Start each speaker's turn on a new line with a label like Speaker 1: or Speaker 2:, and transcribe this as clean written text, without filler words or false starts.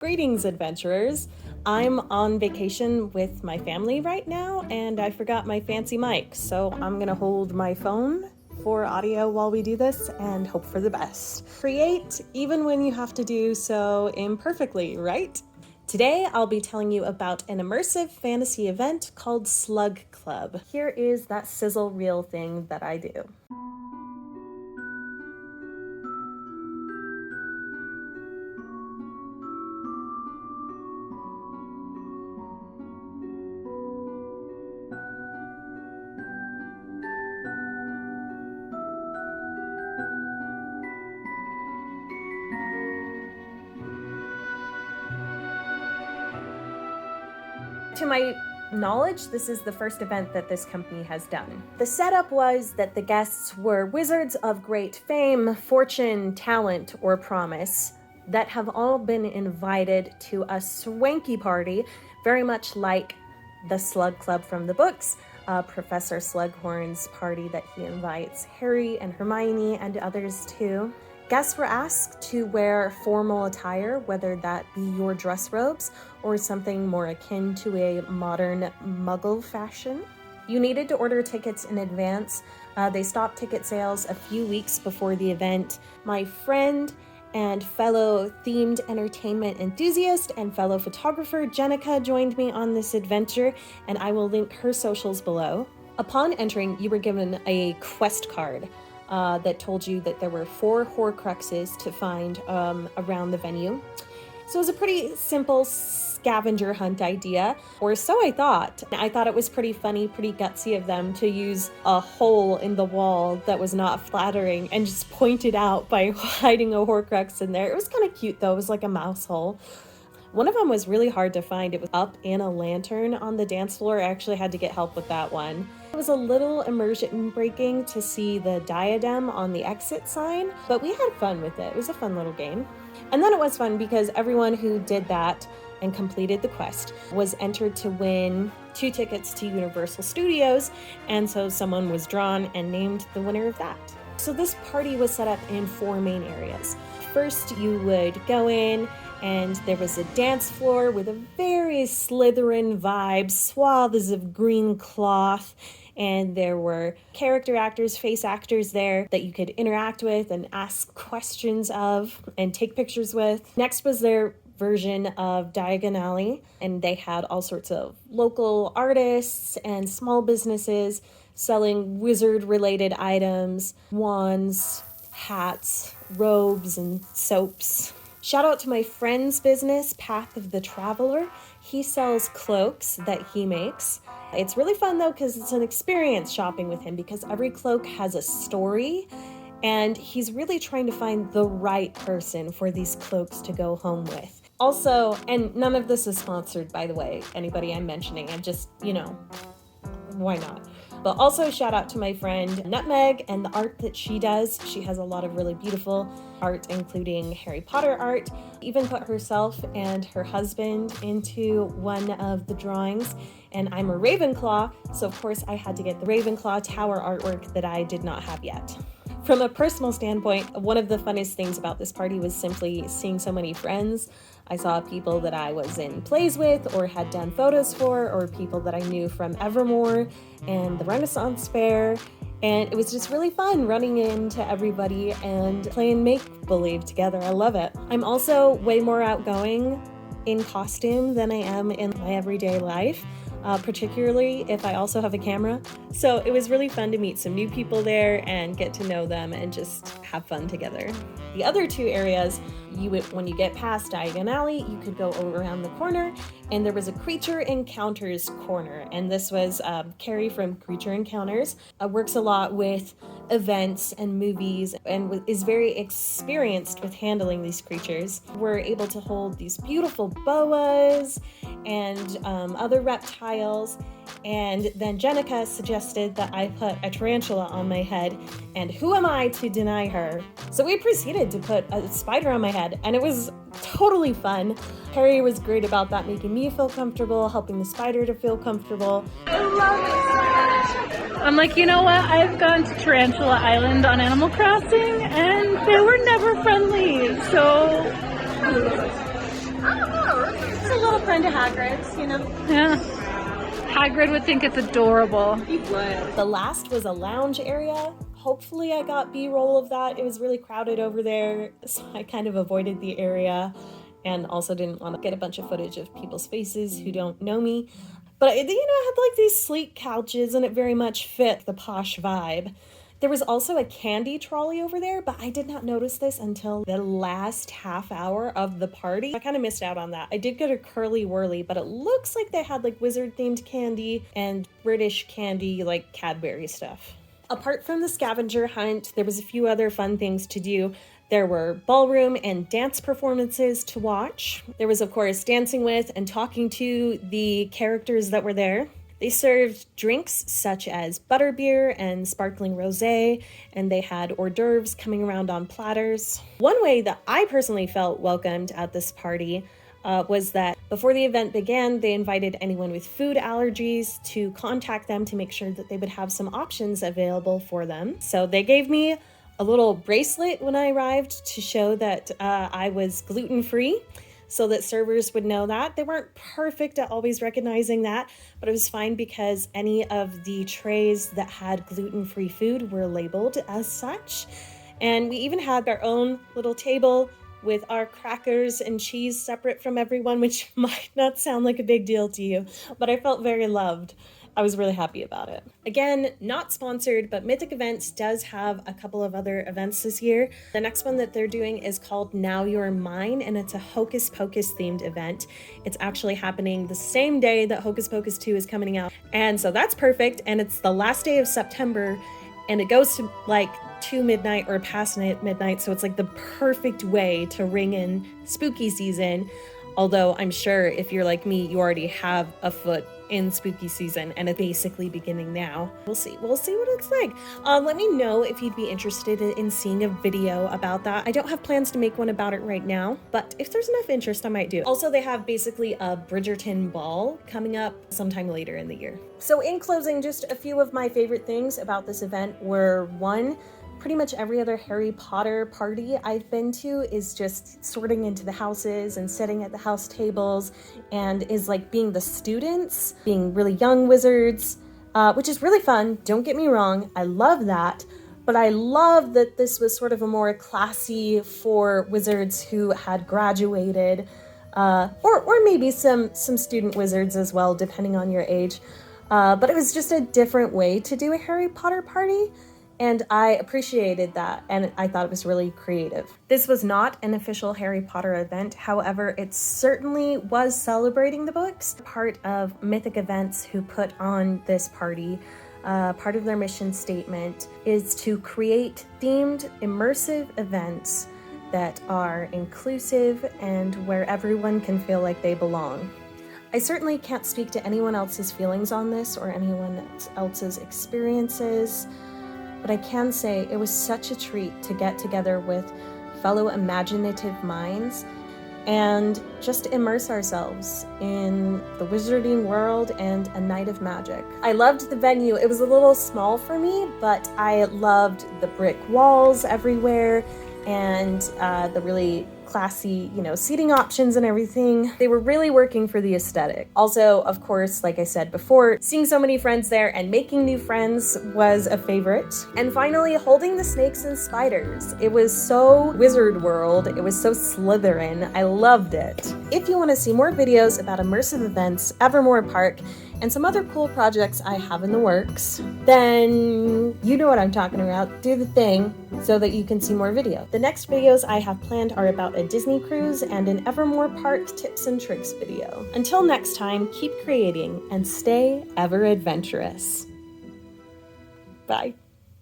Speaker 1: Greetings, adventurers. I'm on vacation with my family right now, and I forgot my fancy mic, so I'm gonna hold my phone for audio while we do this and hope for the best. Create even when you have to do so imperfectly, right? Today, I'll be telling you about an immersive fantasy event called Slug Club. Here is that sizzle reel thing that I do. To my knowledge, this is the first event that this company has done. The setup was that the guests were wizards of great fame, fortune, talent, or promise that have all been invited to a swanky party, very much like the Slug Club from the books, Professor Slughorn's party that he invites Harry and Hermione and others to. Guests were asked to wear formal attire, whether that be your dress robes or something more akin to a modern muggle fashion. You needed to order tickets in advance. They stopped ticket sales a few weeks before the event. My friend and fellow themed entertainment enthusiast and fellow photographer Jenica joined me on this adventure, and I will link her socials below. Upon entering, you were given a quest card that told you that there were 4 Horcruxes to find around the venue. So it was a pretty simple scavenger hunt idea, or so I thought. I thought it was pretty funny, pretty gutsy of them to use a hole in the wall that was not flattering and just point it out by hiding a Horcrux in there. It was kind of cute though, it was like a mouse hole. One of them was really hard to find. It was up in a lantern on the dance floor. I actually had to get help with that one. It was a little immersion breaking to see the diadem on the exit sign, but we had fun with it. It was a fun little game. And then it was fun because everyone who did that and completed the quest was entered to win 2 tickets to Universal Studios, and so someone was drawn and named the winner of that. So this party was set up in 4 main areas. First, you would go in and there was a dance floor with a very Slytherin vibe, swaths of green cloth, and there were character actors, face actors there that you could interact with and ask questions of and take pictures with. Next was their version of Diagon Alley, and they had all sorts of local artists and small businesses selling wizard-related items, wands, hats, robes, and soaps. Shout out to my friend's business, Path of the Traveler. He sells cloaks that he makes. It's really fun though because it's an experience shopping with him because every cloak has a story and he's really trying to find the right person for these cloaks to go home with. Also, and none of this is sponsored by the way, anybody I'm mentioning, I'm just, why not? But also shout out to my friend Nutmeg and the art that she does. She has a lot of really beautiful art, including Harry Potter art. Even put herself and her husband into one of the drawings. And I'm a Ravenclaw, so of course I had to get the Ravenclaw tower artwork that I did not have yet. From a personal standpoint, one of the funnest things about this party was simply seeing so many friends. I saw people that I was in plays with or had done photos for, or people that I knew from Evermore and the Renaissance Fair. And it was just really fun running into everybody and playing make-believe together. I love it. I'm also way more outgoing in costume than I am in my everyday life. Particularly if I also have a camera. So it was really fun to meet some new people there and get to know them and just have fun together. The other 2 areas, when you get past Diagon Alley, you could go around the corner and there was a Creature Encounters corner. And this was Carrie from Creature Encounters. Works a lot with events and movies and is very experienced with handling these creatures. We're able to hold these beautiful boas and other reptiles, and then Jenica suggested that I put a tarantula on my head, and who am I to deny her? So we proceeded to put a spider on my head, and it was totally fun. Harry was great about that, making me feel comfortable, helping the spider to feel comfortable.
Speaker 2: I love it so much. I'm like, you know what? I've gone to Tarantula Island on Animal Crossing, and they were never friendly, so...
Speaker 1: Hagrid's, you know?
Speaker 2: Yeah. Hagrid would think it's adorable.
Speaker 1: He would. The last was a lounge area. Hopefully I got B-roll of that. It was really crowded over there, so I kind of avoided the area and also didn't want to get a bunch of footage of people's faces who don't know me. But, you know, I had like these sleek couches and it very much fit the posh vibe. There was also a candy trolley over there, but I did not notice this until the last half hour of the party. I kind of missed out on that. I did get a curly whirly, but it looks like they had like wizard themed candy and British candy, like Cadbury stuff. Apart from the scavenger hunt, there was a few other fun things to do. There were ballroom and dance performances to watch. There was, of course, dancing with and talking to the characters that were there. They served drinks such as butterbeer and sparkling rosé, and they had hors d'oeuvres coming around on platters. One way that I personally felt welcomed at this party was that before the event began, they invited anyone with food allergies to contact them to make sure that they would have some options available for them. So they gave me a little bracelet when I arrived to show that I was gluten-free, so that servers would know that. They weren't perfect at always recognizing that, but it was fine because any of the trays that had gluten-free food were labeled as such. And we even had our own little table with our crackers and cheese separate from everyone, which might not sound like a big deal to you, but I felt very loved. I was really happy about it. Again, not sponsored, but Mythic Events does have a couple of other events this year. The next one that they're doing is called Now You're Mine, and it's a Hocus Pocus themed event. It's actually happening the same day that Hocus Pocus 2 is coming out. And so that's perfect, and it's the last day of September, and it goes to like 2 midnight or past midnight, so it's like the perfect way to ring in spooky season. Although I'm sure if you're like me, you already have a foot in spooky season and it's basically beginning now. We'll see what it's like. Let me know if you'd be interested in seeing a video about that. I don't have plans to make one about it right now, but if there's enough interest, I might do it. Also, they have basically a Bridgerton ball coming up sometime later in the year. So in closing, just a few of my favorite things about this event were, one, pretty much every other Harry Potter party I've been to is just sorting into the houses and sitting at the house tables and is like being the students, being really young wizards, which is really fun. Don't get me wrong, I love that. But I love that this was sort of a more classy for wizards who had graduated, or maybe some student wizards as well, depending on your age. But it was just a different way to do a Harry Potter party. And I appreciated that, and I thought it was really creative. This was not an official Harry Potter event, however, it certainly was celebrating the books. Part of Mythic Events, who put on this party, part of their mission statement is to create themed, immersive events that are inclusive and where everyone can feel like they belong. I certainly can't speak to anyone else's feelings on this or anyone else's experiences, but I can say it was such a treat to get together with fellow imaginative minds and just immerse ourselves in the wizarding world and a night of magic. I loved the venue. It was a little small for me, but I loved the brick walls everywhere and the really classy, seating options and everything. They were really working for the aesthetic. Also, of course, like I said before, seeing so many friends there and making new friends was a favorite. And finally, holding the snakes and spiders. It was so Wizard World. It was so Slytherin. I loved it. If you want to see more videos about immersive events, Evermore Park, and some other cool projects I have in the works, then you know what I'm talking about. Do the thing so that you can see more videos. The next videos I have planned are about a Disney cruise and an Evermore Park tips and tricks video. Until next time, keep creating and stay ever adventurous. Bye.